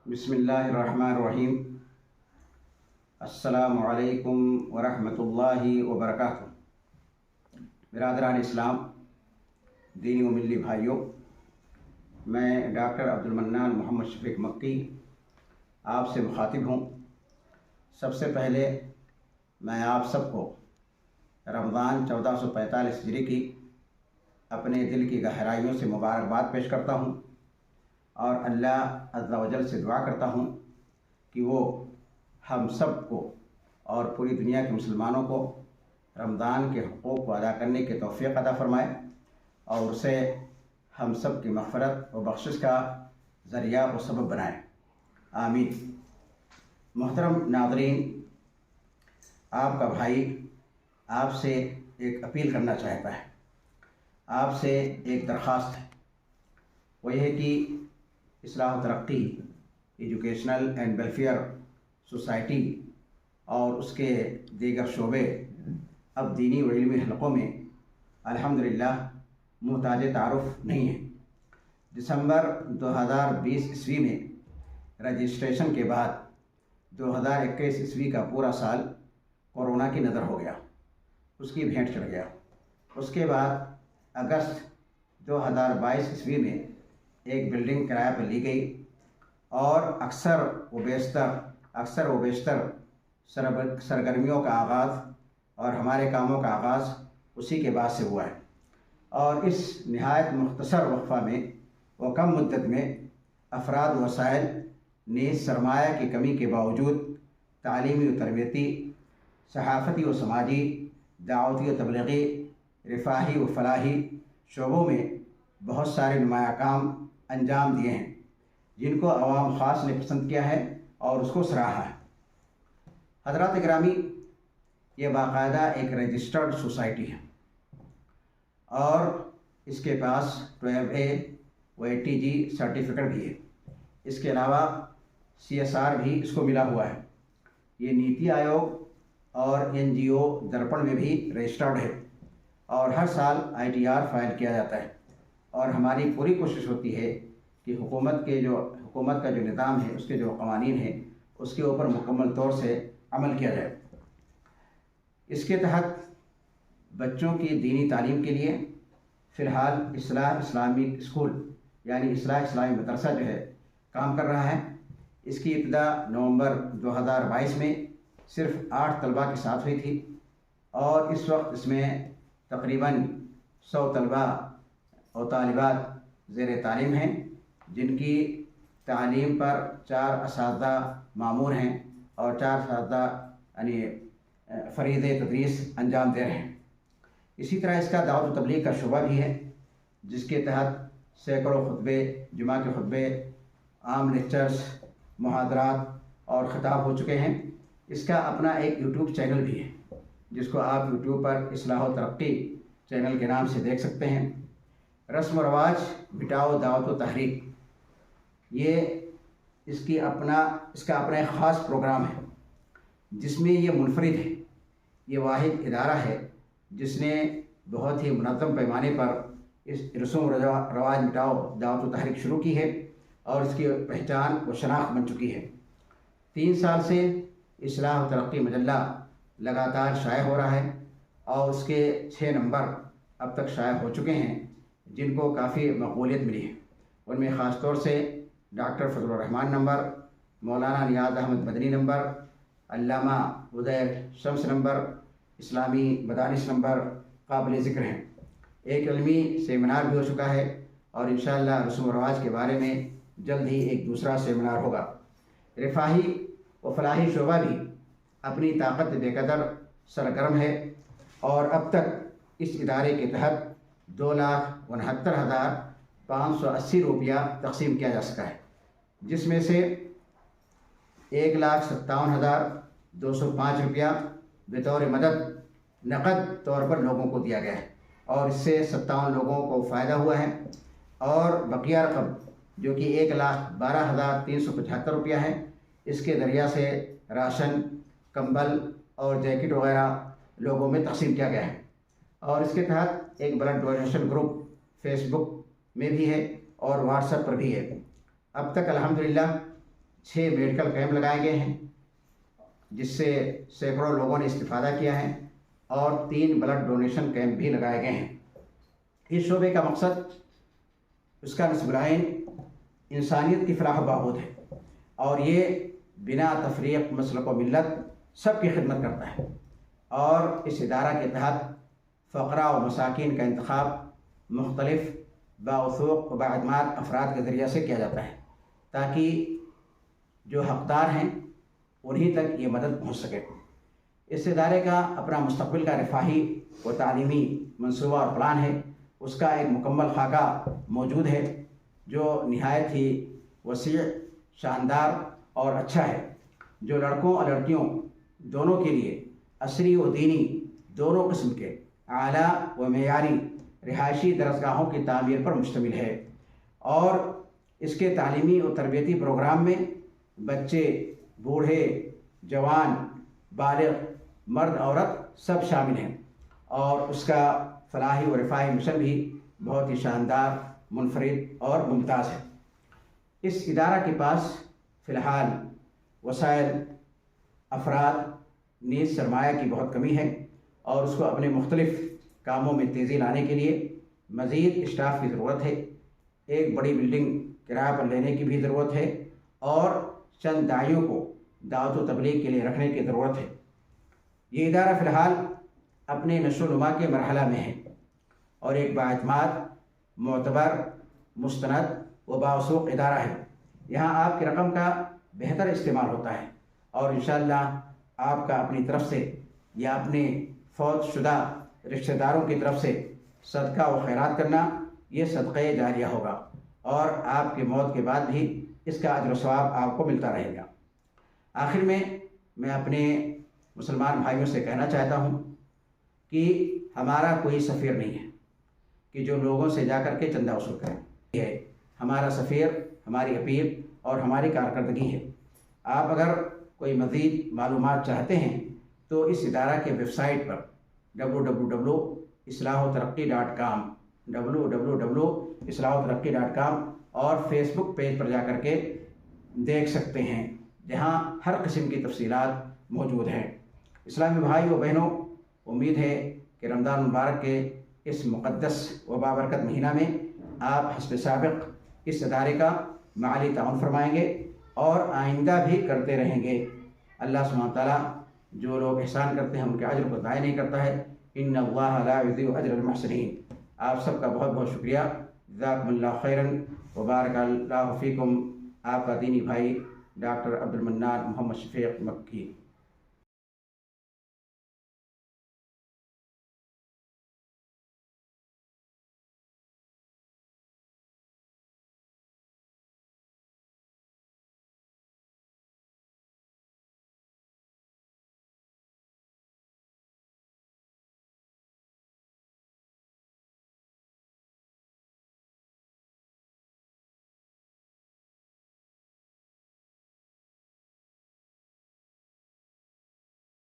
بسم اللہ الرحمن الرحیم۔ السلام علیکم ورحمۃ اللہ وبرکاتہ۔ برادران اسلام، دینی و ملی بھائیوں، میں ڈاکٹر عبدالمنان محمد شفیق مکی آپ سے مخاطب ہوں۔ سب سے پہلے میں آپ سب کو رمضان 1445 ہجری کی اپنے دل کی گہرائیوں سے مبارکباد پیش کرتا ہوں اور اللہ عز و جل سے دعا کرتا ہوں کہ وہ ہم سب کو اور پوری دنیا کے مسلمانوں کو رمضان کے حقوق کو ادا کرنے کی توفیق عطا فرمائے اور اسے ہم سب کی مغفرت و بخشش کا ذریعہ و سبب بنائے، آمین۔ محترم ناظرین، آپ کا بھائی آپ سے ایک اپیل کرنا چاہتا ہے، آپ سے ایک درخواست ہے، وہ یہ ہے کہ اصلاح و ترقی ایجوکیشنل اینڈ ویلفیئر سوسائٹی اور اس کے دیگر شعبے اب دینی و علمی حلقوں میں الحمدللہ محتاج تعارف نہیں ہیں۔ دسمبر 2020 عیسوی میں رجسٹریشن کے بعد 2021 عیسوی کا پورا سال کورونا کی نظر ہو گیا، اس کی بھینٹ چڑھ گیا۔ اس کے بعد اگست 2022 عیسوی میں ایک بلڈنگ کرایہ پر لی گئی اور اکثر و بیشتر سرگرمیوں کا آغاز اور ہمارے کاموں کا آغاز اسی کے بعد سے ہوا ہے، اور اس نہایت مختصر وقفہ میں و کم مدت میں افراد و وسائل نیز سرمایہ کی کمی کے باوجود تعلیمی و تربیتی، صحافتی و سماجی، دعوتی و تبلیغی، رفاہی و فلاحی شعبوں میں بہت سارے نمایاں کام انجام دیے ہیں جن کو عوام خاص نے پسند کیا ہے اور اس کو سراہا ہے۔ حضرات گرامی، یہ باقاعدہ ایک رجسٹرڈ سوسائٹی ہے اور اس کے پاس 12A و 80G سرٹیفکیٹ بھی ہے۔ اس کے علاوہ CSR بھی اس کو ملا ہوا ہے۔ یہ نیتی آیوگ اور NGO درپن میں بھی رجسٹرڈ ہے اور ہر سال ITR فائل کیا جاتا ہے، اور ہماری پوری کوشش ہوتی ہے کہ حکومت کا جو نظام ہے، اس کے جو قوانین ہیں، اس کے اوپر مکمل طور سے عمل کیا جائے۔ اس کے تحت بچوں کی دینی تعلیم کے لیے فی الحال اصلاح اسلامی اسکول یعنی اصلاح اسلامی مدرسہ جو ہے کام کر رہا ہے۔ اس کی ابتدا نومبر 2022 میں صرف 8 طلباء کے ساتھ ہوئی تھی، اور اس وقت اس میں تقریباً 100 طلباء اور طالبات زیر تعلیم ہیں، جن کی تعلیم پر 4 اساتذہ مامور ہیں اور 4 اساتذہ یعنی فرید تدریس انجام دے رہے ہیں۔ اسی طرح اس کا دعوت و تبلیغ کا شعبہ بھی ہے، جس کے تحت سینکڑوں خطبے، جمعہ کے خطبے، عام لیکچرز، محاضرات اور خطاب ہو چکے ہیں۔ اس کا اپنا ایک یوٹیوب چینل بھی ہے، جس کو آپ یوٹیوب پر اصلاح و ترقی چینل کے نام سے دیکھ سکتے ہیں۔ رسم و رواج مٹاؤ دعوت و تحریک، یہ اس کا اپنا ایک خاص پروگرام ہے، جس میں یہ منفرد ہے۔ یہ واحد ادارہ ہے جس نے بہت ہی منظم پیمانے پر اس رسم و رواج مٹاؤ دعوت و تحریک شروع کی ہے، اور اس کی پہچان و شناخت بن چکی ہے۔ 3 سال سے اصلاح و ترقی مجلہ لگاتار شائع ہو رہا ہے، اور اس کے 6 نمبر اب تک شائع ہو چکے ہیں، جن کو کافی مقبولیت ملی ہے۔ ان میں خاص طور سے ڈاکٹر فضل الرحمان نمبر، مولانا نیاز احمد مدنی نمبر، علامہ ادیر شمس نمبر، اسلامی مدارس نمبر قابل ذکر ہیں۔ ایک علمی سیمینار بھی ہو چکا ہے، اور انشاءاللہ رسم و رواج کے بارے میں جلد ہی ایک دوسرا سیمینار ہوگا۔ رفاہی و فلاحی شعبہ بھی اپنی طاقت بے قدر سرگرم ہے، اور اب تک اس ادارے کے تحت 2,69,580 روپیہ تقسیم کیا جا سکا ہے، جس میں سے 1,57,205 روپیہ بطور مدد نقد طور پر لوگوں کو دیا گیا ہے، اور اس سے 57 لوگوں کو فائدہ ہوا ہے، اور بقیہ رقم جو کہ 1,12,375 روپیہ ہے، اس کے ذریعہ سے راشن، کمبل اور جیکٹ وغیرہ لوگوں میں تقسیم کیا گیا ہے۔ اور اس کے تحت ایک بلڈ ڈونیشن گروپ فیس بک میں بھی ہے اور واٹس ایپ پر بھی ہے۔ اب تک الحمدللہ 6 میڈیکل کیمپ لگائے گئے ہیں جس سے سینکڑوں لوگوں نے استفادہ کیا ہے، اور 3 بلڈ ڈونیشن کیمپ بھی لگائے گئے ہیں۔ اس شعبے کا مقصد، اس کا نصب العین انسانیت کی فلاح و بہبود ہے، اور یہ بنا تفریق مسلک و ملت سب کی خدمت کرتا ہے۔ اور اس ادارہ کے تحت فقراء و مساکین کا انتخاب مختلف باوثوق و باعتماد افراد کے ذریعے سے کیا جاتا ہے، تاکہ جو حقدار ہیں انہیں تک یہ مدد پہنچ سکے۔ اس ادارے کا اپنا مستقبل کا رفاہی و تعلیمی منصوبہ اور پلان ہے۔ اس کا ایک مکمل خاکہ موجود ہے جو نہایت ہی وسیع، شاندار اور اچھا ہے، جو لڑکوں اور لڑکیوں دونوں کے لیے عصری و دینی دونوں قسم کے اعلیٰ و معیاری رہائشی درسگاہوں کی تعمیر پر مشتمل ہے۔ اور اس کے تعلیمی و تربیتی پروگرام میں بچے، بوڑھے، جوان، بالغ، مرد، عورت سب شامل ہیں، اور اس کا فلاحی و رفاہی مشن بھی بہت ہی شاندار، منفرد اور ممتاز ہے۔ اس ادارہ کے پاس فی الحال وسائل، افراد نیز سرمایہ کی بہت کمی ہے، اور اس کو اپنے مختلف کاموں میں تیزی لانے کے لیے مزید اسٹاف کی ضرورت ہے۔ ایک بڑی بلڈنگ کرایہ پر لینے کی بھی ضرورت ہے، اور چند داعیوں کو دعوت و تبلیغ کے لیے رکھنے کی ضرورت ہے۔ یہ ادارہ فی الحال اپنے نشو و نما کے مرحلہ میں ہے، اور ایک بااعتماد، معتبر، مستند و باوثوق ادارہ ہے۔ یہاں آپ کی رقم کا بہتر استعمال ہوتا ہے، اور انشاءاللہ آپ کا اپنی طرف سے یا اپنے فوت شدہ رشتہ داروں کی طرف سے صدقہ و خیرات کرنا یہ صدقہ جاریہ ہوگا، اور آپ کی موت کے بعد بھی اس کا اجر و ثواب آپ کو ملتا رہے گا۔ آخر میں اپنے مسلمان بھائیوں سے کہنا چاہتا ہوں کہ ہمارا کوئی سفیر نہیں ہے کہ جو لوگوں سے جا کر کے چندہ وصول کریں۔ یہ ہے ہمارا سفیر، ہماری اپیل اور ہماری کارکردگی ہے۔ آپ اگر کوئی مزید معلومات چاہتے ہیں تو اس ادارہ کے ویب سائٹ پر www.islahotaraqqi.com www.islahotaraqqi.com اور فیس بک پیج پر جا کر کے دیکھ سکتے ہیں، جہاں ہر قسم کی تفصیلات موجود ہیں۔ اسلامی بھائی و بہنوں، امید ہے کہ رمضان مبارک کے اس مقدس و بابرکت مہینہ میں آپ حسب سابق اس ادارے کا معالی تعاون فرمائیں گے، اور آئندہ بھی کرتے رہیں گے۔ اللہ سبحانہ تعالیٰ جو لوگ احسان کرتے ہیں ان کے اجر کو ضائع نہیں کرتا ہے۔ ان اللہ لا یضیع اجر المحسنین۔ آپ سب کا بہت بہت شکریہ۔ جزاکم اللہ خیراً وبارک اللہ فیکم۔ آپ کا دینی بھائی ڈاکٹر عبد المنان محمد شفیق مکی۔